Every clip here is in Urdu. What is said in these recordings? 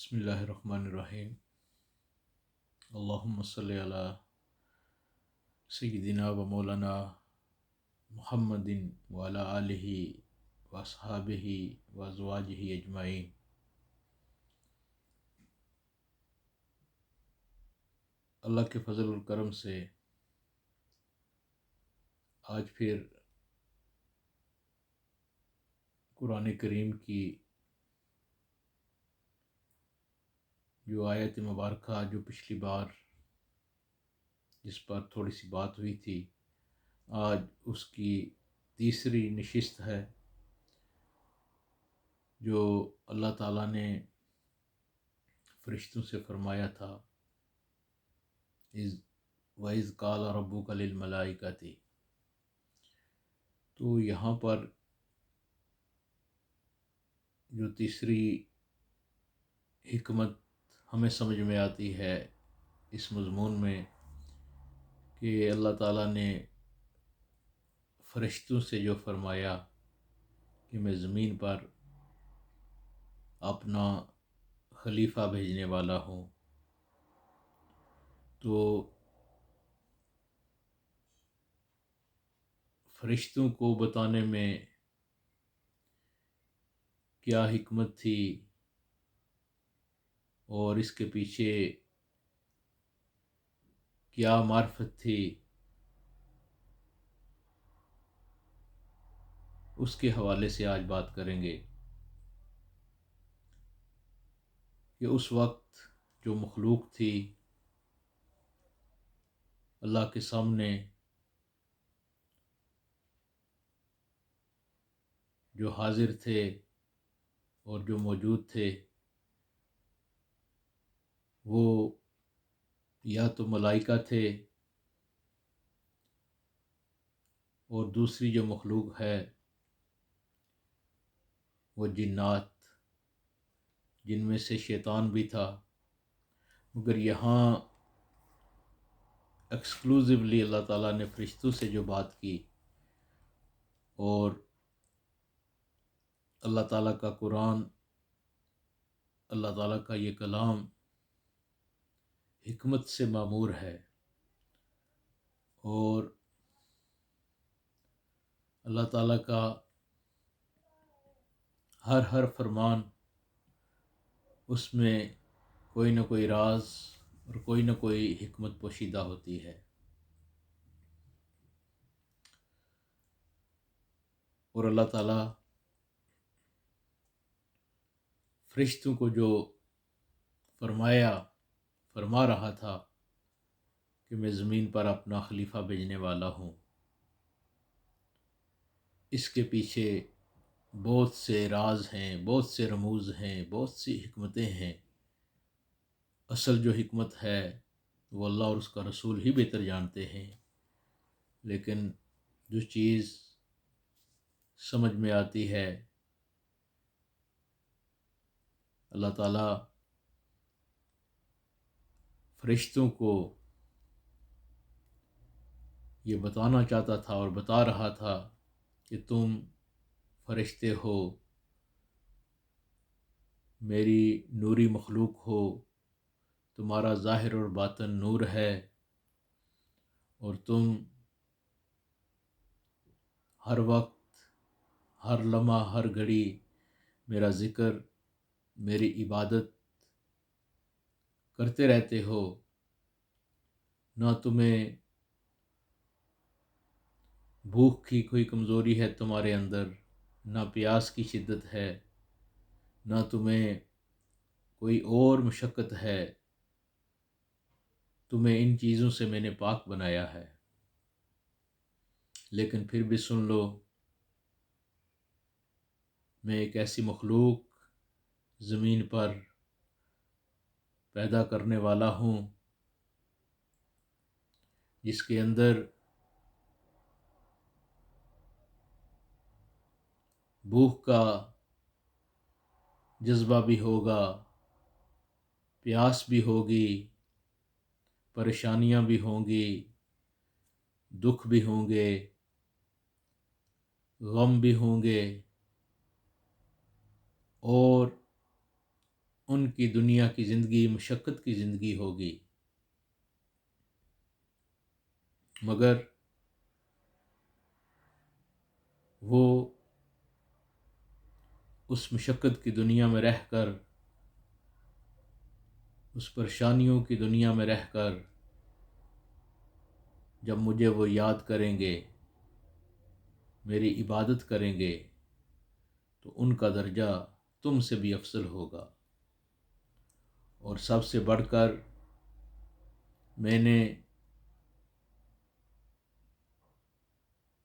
بسم اللہ الرحمن الرحیم۔ اللہم صلی علی سیدنا و مولانا محمد وعلی آلہ و اصحابہ و ازواجہ اجمعین۔ اللہ کے فضل و کرم سے آج پھر قرآن کریم کی جو آیت مبارکہ جو پچھلی بار جس پر تھوڑی سی بات ہوئی تھی، آج اس کی تیسری نشست ہے جو اللہ تعالیٰ نے فرشتوں سے فرمایا تھا، وَإِذْ قَالَ رَبُّكَ لِلْمَلَائِكَةِ۔ تو یہاں پر جو تیسری حکمت ہمیں سمجھ میں آتی ہے اس مضمون میں کہ اللہ تعالیٰ نے فرشتوں سے جو فرمایا کہ میں زمین پر اپنا خلیفہ بھیجنے والا ہوں، تو فرشتوں کو بتانے میں کیا حکمت تھی اور اس کے پیچھے کیا معرفت تھی، اس کے حوالے سے آج بات کریں گے کہ اس وقت جو مخلوق تھی اللہ کے سامنے، جو حاضر تھے اور جو موجود تھے، وہ یا تو ملائکہ تھے اور دوسری جو مخلوق ہے وہ جنات، جن میں سے شیطان بھی تھا، مگر یہاں ایکسکلوزیولی اللہ تعالیٰ نے فرشتوں سے جو بات کی، اور اللہ تعالیٰ کا قرآن، اللہ تعالیٰ کا یہ کلام حکمت سے معمور ہے، اور اللہ تعالیٰ کا ہر فرمان اس میں کوئی نہ کوئی راز اور کوئی نہ کوئی حکمت پوشیدہ ہوتی ہے۔ اور اللہ تعالیٰ فرشتوں کو جو فرما رہا تھا کہ میں زمین پر اپنا خلیفہ بھیجنے والا ہوں، اس کے پیچھے بہت سے راز ہیں، بہت سے رموز ہیں، بہت سی حکمتیں ہیں۔ اصل جو حکمت ہے وہ اللہ اور اس کا رسول ہی بہتر جانتے ہیں، لیکن جو چیز سمجھ میں آتی ہے، اللہ تعالیٰ فرشتوں کو یہ بتانا چاہتا تھا اور بتا رہا تھا کہ تم فرشتے ہو، میری نوری مخلوق ہو، تمہارا ظاہر اور باطن نور ہے، اور تم ہر وقت، ہر لمحہ، ہر گھڑی میرا ذکر، میری عبادت کرتے رہتے ہو، نہ تمہیں بھوک کی کوئی کمزوری ہے تمہارے اندر، نہ پیاس کی شدت ہے، نہ تمہیں کوئی اور مشقت ہے، تمہیں ان چیزوں سے میں نے پاک بنایا ہے۔ لیکن پھر بھی سن لو، میں ایک ایسی مخلوق زمین پر پیدا کرنے والا ہوں جس کے اندر بھوک کا جذبہ بھی ہوگا، پیاس بھی ہوگی، پریشانیاں بھی ہوں گی، دکھ بھی ہوں گے، غم بھی ہوں گے، اور ان کی دنیا کی زندگی مشقت کی زندگی ہوگی، مگر وہ اس مشقت کی دنیا میں رہ کر، اس پریشانیوں کی دنیا میں رہ کر، جب مجھے وہ یاد کریں گے، میری عبادت کریں گے، تو ان کا درجہ تم سے بھی افضل ہوگا۔ اور سب سے بڑھ کر میں نے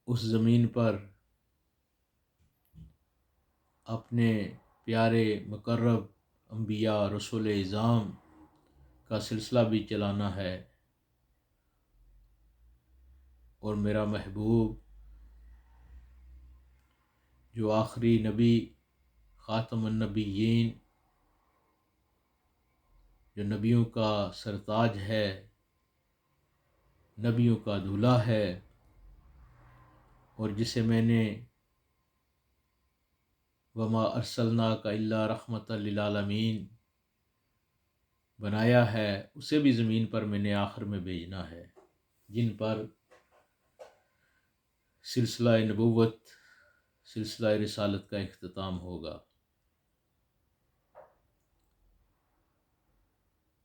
اس زمین پر اپنے پیارے مقرب انبیاء رسول اعظام کا سلسلہ بھی چلانا ہے، اور میرا محبوب جو آخری نبی، خاتم النبیین، جو نبیوں کا سرتاج ہے، نبیوں کا دولہا ہے، اور جسے میں نے وما ارسلناک الا رحمۃ للعالمین بنایا ہے، اسے بھی زمین پر میں نے آخر میں بھیجنا ہے، جن پر سلسلہ نبوت، سلسلہ رسالت کا اختتام ہوگا۔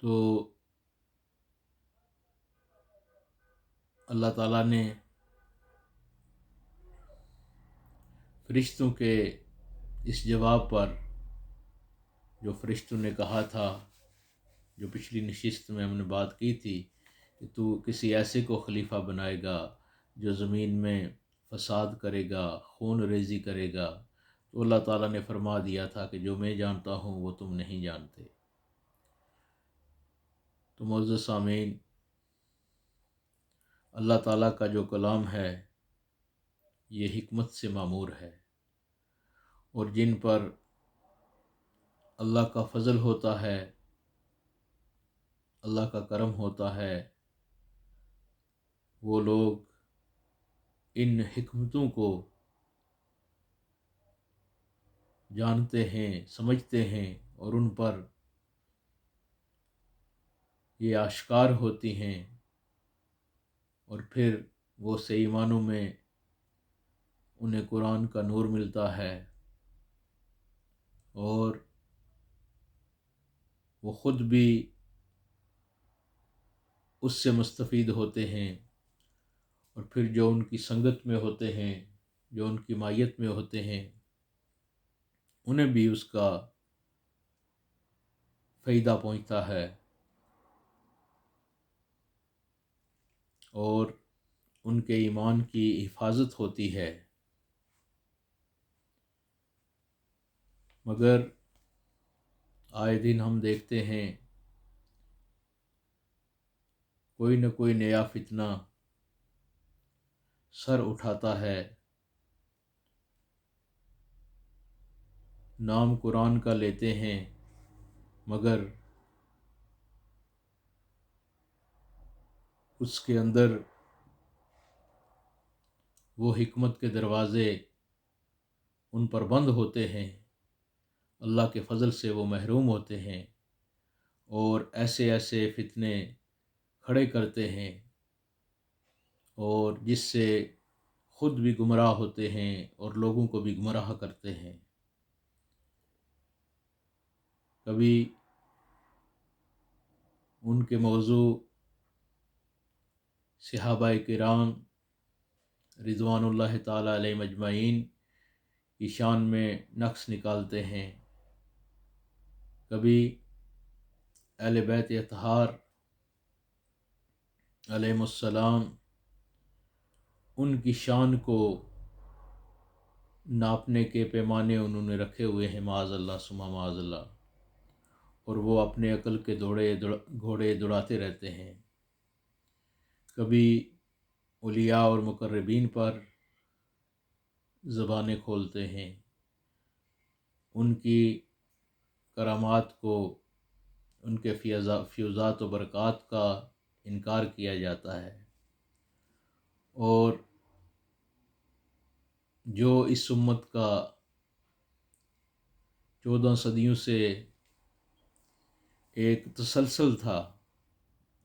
تو اللہ تعالیٰ نے فرشتوں کے اس جواب پر، جو فرشتوں نے کہا تھا، جو پچھلی نشست میں ہم نے بات کی تھی کہ تو کسی ایسے کو خلیفہ بنائے گا جو زمین میں فساد کرے گا، خون ریزی کرے گا، تو اللہ تعالیٰ نے فرما دیا تھا کہ جو میں جانتا ہوں وہ تم نہیں جانتے۔ تو معزز سامعین، اللہ تعالیٰ کا جو کلام ہے یہ حکمت سے معمور ہے، اور جن پر اللہ کا فضل ہوتا ہے، اللہ کا کرم ہوتا ہے، وہ لوگ ان حکمتوں کو جانتے ہیں، سمجھتے ہیں، اور ان پر یہ آشکار ہوتی ہیں، اور پھر وہ صحیح معنوں میں انہیں قرآن کا نور ملتا ہے، اور وہ خود بھی اس سے مستفید ہوتے ہیں، اور پھر جو ان کی سنگت میں ہوتے ہیں، جو ان کی مائیت میں ہوتے ہیں، انہیں بھی اس کا فائدہ پہنچتا ہے، اور ان کے ایمان کی حفاظت ہوتی ہے۔ مگر آئے دن ہم دیکھتے ہیں کوئی نہ کوئی نیا فتنہ سر اٹھاتا ہے، نام قرآن کا لیتے ہیں، مگر اس کے اندر وہ حکمت کے دروازے ان پر بند ہوتے ہیں، اللہ کے فضل سے وہ محروم ہوتے ہیں، اور ایسے ایسے فتنے کھڑے کرتے ہیں، اور جس سے خود بھی گمراہ ہوتے ہیں اور لوگوں کو بھی گمراہ کرتے ہیں۔ کبھی ان کے موضوع صحابہ کرام رضوان اللہ تعالی علیہ مجمعین کی شان میں نقص نکالتے ہیں، کبھی اہل بیت اطہار علیہم السلام ان کی شان کو ناپنے کے پیمانے انہوں نے رکھے ہوئے ہیں، معاذ اللہ ثم معاذ اللہ، اور وہ اپنے عقل کے گھوڑے دوڑاتے رہتے ہیں۔ کبھی اولیاء اور مقربین پر زبانیں کھولتے ہیں، ان کی کرامات کو، ان کے فیوزات و برکات کا انکار کیا جاتا ہے، اور جو اس امت کا 14 صدیوں سے ایک تسلسل تھا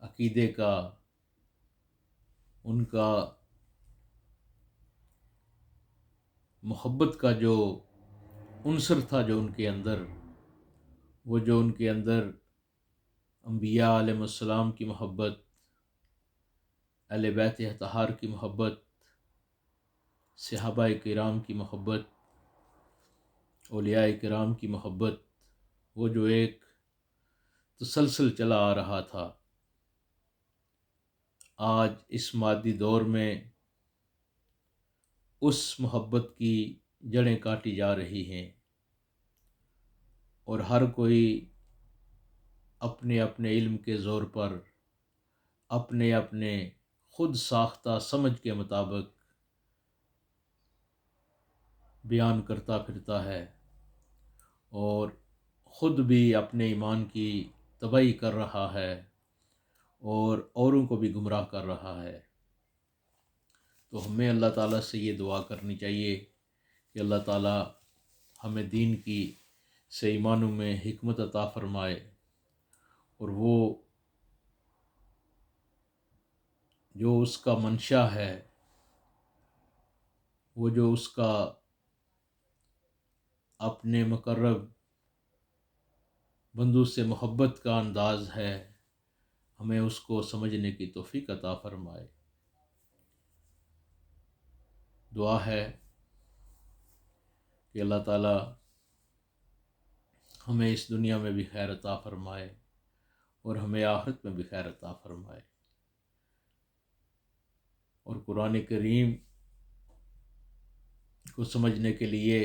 عقیدے کا، ان کا محبت کا جو عنصر تھا جو ان کے اندر، وہ جو ان کے اندر انبیاء علیہ السلام کی محبت، اہل بیت اطہار کی محبت، صحابہ کرام کی محبت، اولیاء کرام کی محبت، وہ جو ایک تسلسل چلا آ رہا تھا، آج اس مادی دور میں اس محبت کی جڑیں کاٹی جا رہی ہیں، اور ہر کوئی اپنے اپنے علم کے زور پر، اپنے اپنے خود ساختہ سمجھ کے مطابق بیان کرتا پھرتا ہے، اور خود بھی اپنے ایمان کی تباہی کر رہا ہے اور اوروں کو بھی گمراہ کر رہا ہے۔ تو ہمیں اللہ تعالیٰ سے یہ دعا کرنی چاہیے کہ اللہ تعالیٰ ہمیں دین کی صحیح معنوں میں حکمت عطا فرمائے، اور وہ جو اس کا منشا ہے، وہ جو اس کا اپنے مقرب بندوں سے محبت کا انداز ہے، ہمیں اس کو سمجھنے کی توفیق عطا فرمائے۔ دعا ہے کہ اللہ تعالیٰ ہمیں اس دنیا میں بھی خیر عطا فرمائے اور ہمیں آخرت میں بھی خیر عطا فرمائے، اور قرآن کریم کو سمجھنے کے لیے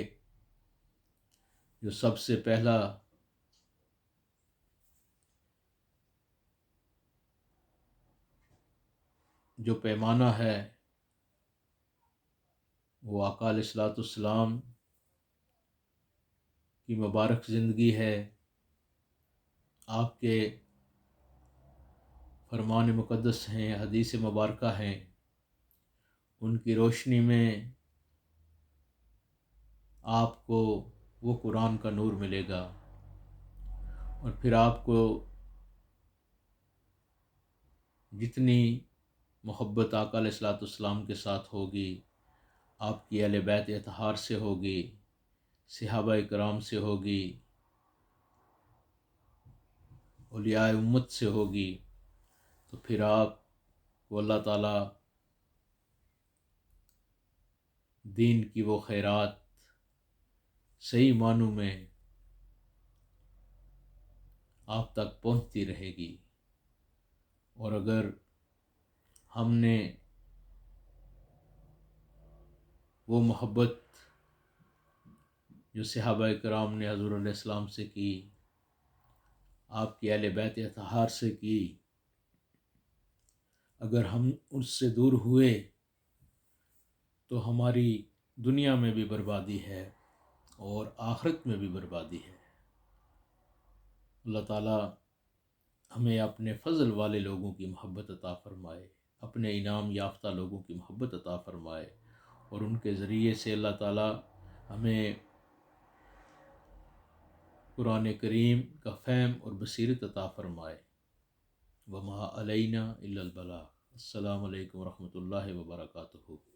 جو سب سے پہلا جو پیمانہ ہے وہ آقا علیہ الصلوۃ والسلام کی مبارک زندگی ہے، آپ کے فرمان مقدس ہیں، حدیث مبارکہ ہیں، ان کی روشنی میں آپ کو وہ قرآن کا نور ملے گا، اور پھر آپ کو جتنی محبت آقا علیہ الصلوۃ والسلام کے ساتھ ہوگی، آپ کی اہل بیت اطہار سے ہوگی، صحابہ کرام سے ہوگی، اولیاء امت سے ہوگی، تو پھر آپ کو اللہ تعالیٰ دین کی وہ خیرات صحیح معنوں میں آپ تک پہنچتی رہے گی۔ اور اگر ہم نے وہ محبت جو صحابہ کرام نے حضور علیہ السلام سے کی، آپ کی اہل بیت اطہار سے کی، اگر ہم اس سے دور ہوئے تو ہماری دنیا میں بھی بربادی ہے اور آخرت میں بھی بربادی ہے۔ اللہ تعالیٰ ہمیں اپنے فضل والے لوگوں کی محبت عطا فرمائے، اپنے انعام یافتہ لوگوں کی محبت عطا فرمائے، اور ان کے ذریعے سے اللہ تعالیٰ ہمیں قرآن کریم کا فہم اور بصیرت عطا فرمائے۔ وما علینا الا البلاغ۔ السلام علیکم ورحمۃ اللہ وبرکاتہ۔